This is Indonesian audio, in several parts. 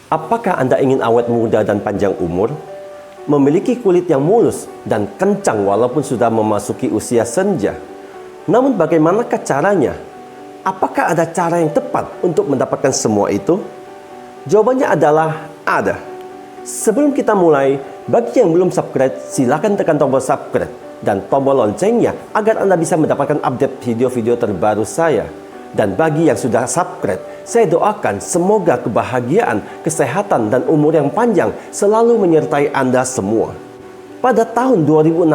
Apakah Anda ingin awet muda dan panjang umur? Memiliki kulit yang mulus dan kencang walaupun sudah memasuki usia senja? Namun bagaimanakah caranya? Apakah ada cara yang tepat untuk mendapatkan semua itu? Jawabannya adalah ada. Sebelum kita mulai, bagi yang belum subscribe, silakan tekan tombol subscribe dan tombol loncengnya agar Anda bisa mendapatkan update video-video terbaru saya. Dan bagi yang sudah subscribe, saya doakan semoga kebahagiaan, kesehatan, dan umur yang panjang selalu menyertai Anda semua. Pada tahun 2016,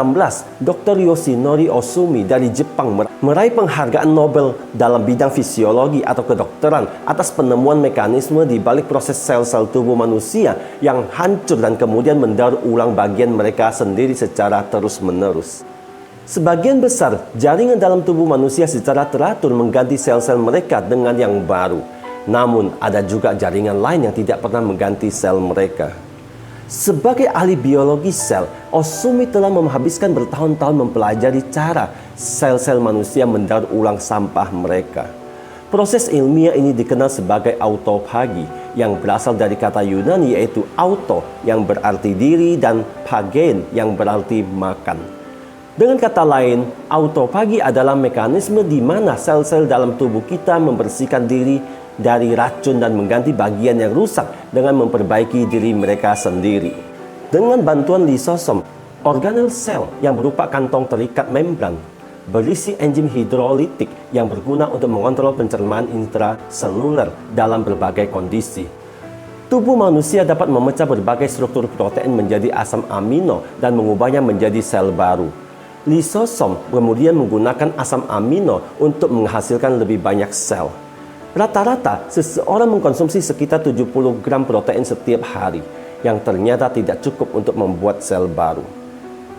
Dr. Yoshinori Ohsumi dari Jepang meraih penghargaan Nobel dalam bidang fisiologi atau kedokteran atas penemuan mekanisme di balik proses sel-sel tubuh manusia yang hancur dan kemudian mendaur ulang bagian mereka sendiri secara terus-menerus. Sebagian besar jaringan dalam tubuh manusia secara teratur mengganti sel-sel mereka dengan yang baru. Namun, ada juga jaringan lain yang tidak pernah mengganti sel mereka. Sebagai ahli biologi sel, Ohsumi telah menghabiskan bertahun-tahun mempelajari cara sel-sel manusia mendaur ulang sampah mereka. Proses ilmiah ini dikenal sebagai autofagi, yang berasal dari kata Yunani yaitu auto yang berarti diri dan phagein yang berarti makan. Dengan kata lain, autofagi adalah mekanisme di mana sel-sel dalam tubuh kita membersihkan diri dari racun dan mengganti bagian yang rusak dengan memperbaiki diri mereka sendiri. Dengan bantuan lisosom, organel sel yang berupa kantong terikat membran berisi enzim hidrolitik yang berguna untuk mengontrol pencernaan intraseluler dalam berbagai kondisi. Tubuh manusia dapat memecah berbagai struktur protein menjadi asam amino dan mengubahnya menjadi sel baru. Lisosom kemudian menggunakan asam amino untuk menghasilkan lebih banyak sel. Rata-rata, seseorang mengkonsumsi sekitar 70 gram protein setiap hari, yang ternyata tidak cukup untuk membuat sel baru.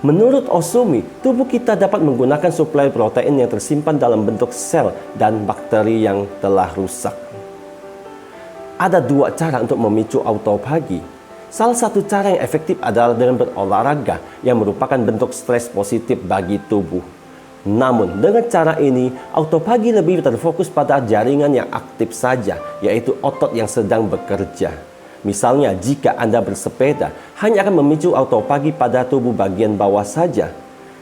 Menurut Ohsumi, tubuh kita dapat menggunakan suplai protein yang tersimpan dalam bentuk sel dan bakteri yang telah rusak. Ada dua cara untuk memicu autofagi. Salah satu cara yang efektif adalah dengan berolahraga yang merupakan bentuk stres positif bagi tubuh. Namun, dengan cara ini, autofagi lebih terfokus pada jaringan yang aktif saja, yaitu otot yang sedang bekerja. Misalnya, jika Anda bersepeda, hanya akan memicu autofagi pada tubuh bagian bawah saja.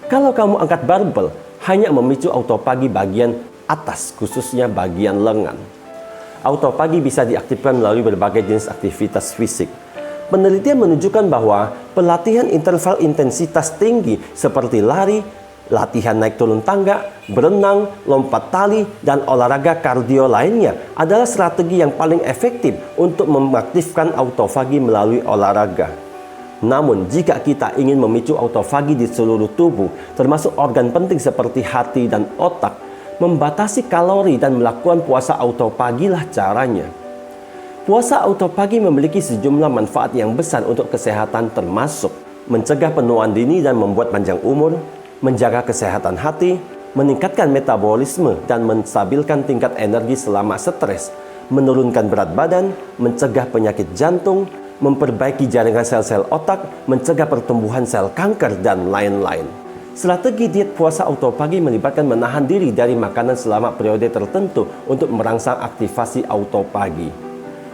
Kalau kamu angkat barbel, hanya memicu autofagi bagian atas, khususnya bagian lengan. Autofagi bisa diaktifkan melalui berbagai jenis aktivitas fisik. Penelitian menunjukkan bahwa pelatihan interval intensitas tinggi seperti lari, latihan naik turun tangga, berenang, lompat tali, dan olahraga kardio lainnya adalah strategi yang paling efektif untuk mengaktifkan autofagi melalui olahraga. Namun, jika kita ingin memicu autofagi di seluruh tubuh, termasuk organ penting seperti hati dan otak, membatasi kalori dan melakukan puasa autofagilah caranya. Puasa autofagi memiliki sejumlah manfaat yang besar untuk kesehatan, termasuk mencegah penuaan dini dan membuat panjang umur, menjaga kesehatan hati, meningkatkan metabolisme dan menstabilkan tingkat energi selama stres, menurunkan berat badan, mencegah penyakit jantung, memperbaiki jaringan sel-sel otak, mencegah pertumbuhan sel kanker, dan lain-lain. Strategi diet puasa autofagi melibatkan menahan diri dari makanan selama periode tertentu untuk merangsang aktivasi autofagi.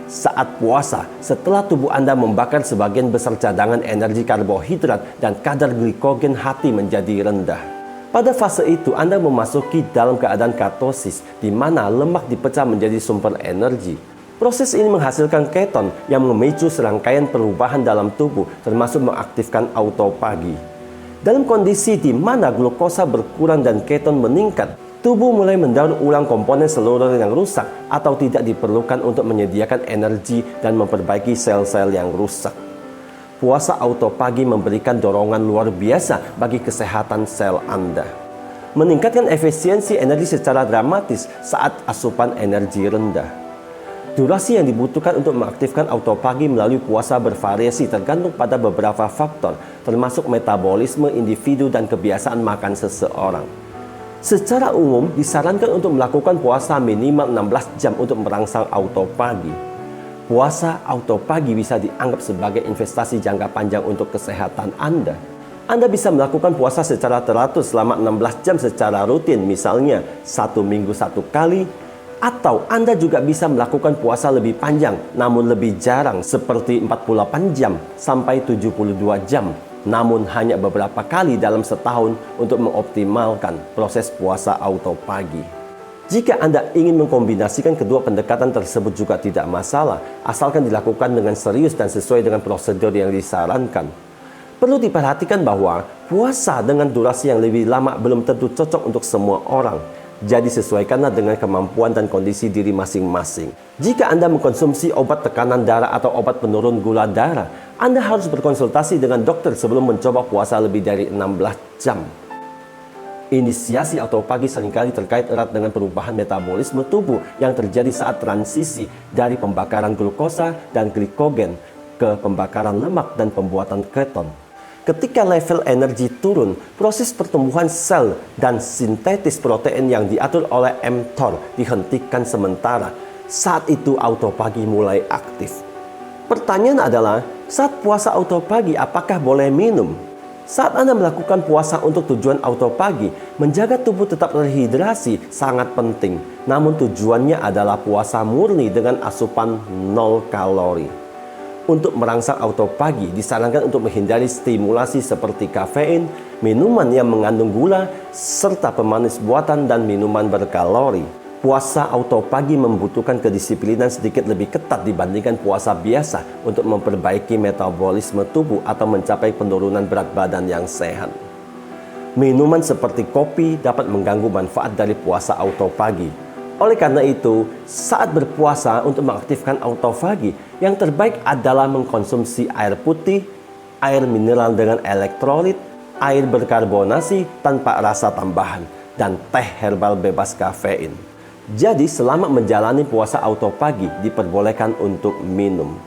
Saat puasa, setelah tubuh Anda membakar sebagian besar cadangan energi karbohidrat dan kadar glikogen hati menjadi rendah. Pada fase itu, Anda memasuki dalam keadaan ketosis, di mana lemak dipecah menjadi sumber energi. Proses ini menghasilkan keton yang memicu serangkaian perubahan dalam tubuh, termasuk mengaktifkan autofagi. Dalam kondisi di mana glukosa berkurang dan keton meningkat, tubuh mulai mendaur ulang komponen seluler yang rusak atau tidak diperlukan untuk menyediakan energi dan memperbaiki sel-sel yang rusak. Puasa autofagi memberikan dorongan luar biasa bagi kesehatan sel Anda. Meningkatkan efisiensi energi secara dramatis saat asupan energi rendah. Durasi yang dibutuhkan untuk mengaktifkan autofagi melalui puasa bervariasi tergantung pada beberapa faktor, termasuk metabolisme individu dan kebiasaan makan seseorang. Secara umum, disarankan untuk melakukan puasa minimal 16 jam untuk merangsang autofagi. Puasa autofagi bisa dianggap sebagai investasi jangka panjang untuk kesehatan Anda. Anda bisa melakukan puasa secara teratur selama 16 jam secara rutin, misalnya 1 minggu 1 kali, Atau Anda juga bisa melakukan puasa lebih panjang namun lebih jarang, seperti 48 jam sampai 72 jam, namun hanya beberapa kali dalam setahun untuk mengoptimalkan proses puasa auto pagi. Jika Anda ingin mengkombinasikan kedua pendekatan tersebut juga tidak masalah, asalkan dilakukan dengan serius dan sesuai dengan prosedur yang disarankan. Perlu diperhatikan bahwa puasa dengan durasi yang lebih lama belum tentu cocok untuk semua orang. Jadi sesuaikanlah dengan kemampuan dan kondisi diri masing-masing. Jika Anda mengkonsumsi obat tekanan darah atau obat penurun gula darah, Anda harus berkonsultasi dengan dokter sebelum mencoba puasa lebih dari 16 jam. Inisiasi auto pagi seringkali terkait erat dengan perubahan metabolisme tubuh yang terjadi saat transisi dari pembakaran glukosa dan glikogen ke pembakaran lemak dan pembuatan keton. Ketika level energi turun, proses pertumbuhan sel dan sintetis protein yang diatur oleh mTOR dihentikan sementara. Saat itu auto pagi mulai aktif. Pertanyaan adalah, saat puasa auto pagi apakah boleh minum? Saat Anda melakukan puasa untuk tujuan auto pagi, menjaga tubuh tetap terhidrasi sangat penting. Namun tujuannya adalah puasa murni dengan asupan 0 kalori. Untuk merangsang auto pagi, disarankan untuk menghindari stimulasi seperti kafein, minuman yang mengandung gula, serta pemanis buatan dan minuman berkalori. Puasa auto pagi membutuhkan kedisiplinan sedikit lebih ketat dibandingkan puasa biasa untuk memperbaiki metabolisme tubuh atau mencapai penurunan berat badan yang sehat. Minuman seperti kopi dapat mengganggu manfaat dari puasa auto pagi. Oleh karena itu, saat berpuasa untuk mengaktifkan auto pagi, yang terbaik adalah mengkonsumsi air putih, air mineral dengan elektrolit, air berkarbonasi tanpa rasa tambahan, dan teh herbal bebas kafein. Jadi, selama menjalani puasa auto pagi, diperbolehkan untuk minum.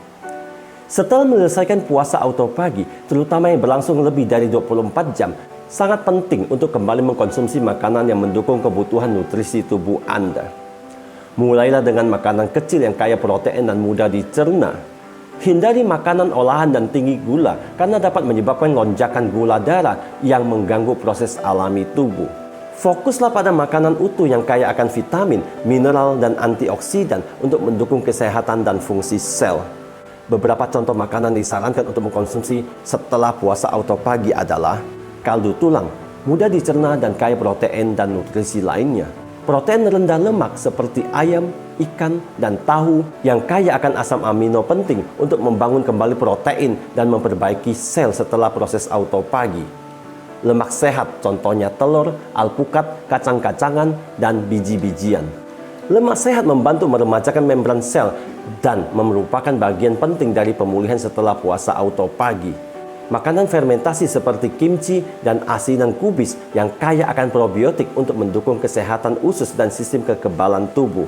Setelah menyelesaikan puasa auto pagi, terutama yang berlangsung lebih dari 24 jam, sangat penting untuk kembali mengkonsumsi makanan yang mendukung kebutuhan nutrisi tubuh Anda. Mulailah dengan makanan kecil yang kaya protein dan mudah dicerna. Hindari makanan olahan dan tinggi gula karena dapat menyebabkan lonjakan gula darah yang mengganggu proses alami tubuh. Fokuslah pada makanan utuh yang kaya akan vitamin, mineral, dan antioksidan untuk mendukung kesehatan dan fungsi sel. Beberapa contoh makanan disarankan untuk mengkonsumsi setelah puasa auto pagi adalah kaldu tulang, mudah dicerna dan kaya protein dan nutrisi lainnya. Protein rendah lemak seperti ayam, ikan, dan tahu yang kaya akan asam amino penting untuk membangun kembali protein dan memperbaiki sel setelah proses auto pagi. Lemak sehat, contohnya telur, alpukat, kacang-kacangan, dan biji-bijian. Lemak sehat membantu meremajakan membran sel dan merupakan bagian penting dari pemulihan setelah puasa auto pagi. Makanan fermentasi seperti kimchi dan asinan kubis yang kaya akan probiotik untuk mendukung kesehatan usus dan sistem kekebalan tubuh.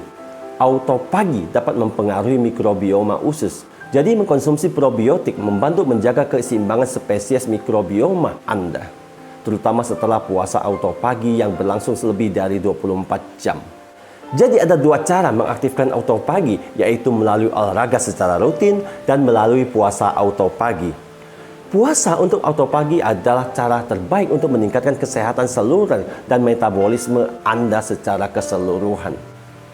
Auto pagi dapat mempengaruhi mikrobioma usus. Jadi mengkonsumsi probiotik membantu menjaga keseimbangan spesies mikrobioma Anda, terutama setelah puasa auto pagi yang berlangsung lebih dari 24 jam. Jadi ada dua cara mengaktifkan auto pagi, yaitu melalui olahraga secara rutin dan melalui puasa auto pagi. Puasa untuk auto pagi adalah cara terbaik untuk meningkatkan kesehatan seluruh dan metabolisme Anda secara keseluruhan.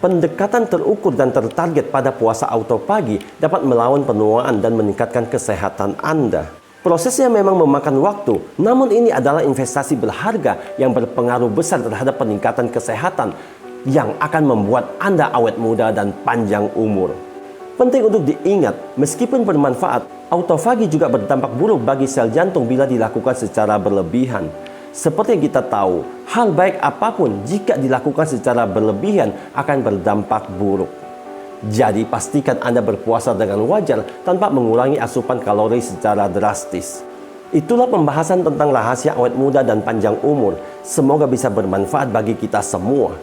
Pendekatan terukur dan tertarget pada puasa auto pagi dapat melawan penuaan dan meningkatkan kesehatan Anda. Prosesnya memang memakan waktu, namun ini adalah investasi berharga yang berpengaruh besar terhadap peningkatan kesehatan yang akan membuat Anda awet muda dan panjang umur. Penting untuk diingat, meskipun bermanfaat, autofagi juga berdampak buruk bagi sel jantung bila dilakukan secara berlebihan. Seperti yang kita tahu, hal baik apapun jika dilakukan secara berlebihan akan berdampak buruk. Jadi pastikan Anda berpuasa dengan wajar tanpa mengurangi asupan kalori secara drastis. Itulah pembahasan tentang rahasia awet muda dan panjang umur. Semoga bisa bermanfaat bagi kita semua.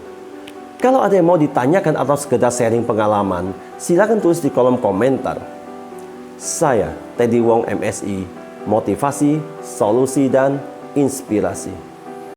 Kalau ada yang mau ditanyakan atau sekedar sharing pengalaman, silakan tulis di kolom komentar. Saya, Teddy Wong MSI, motivasi, solusi, dan inspirasi.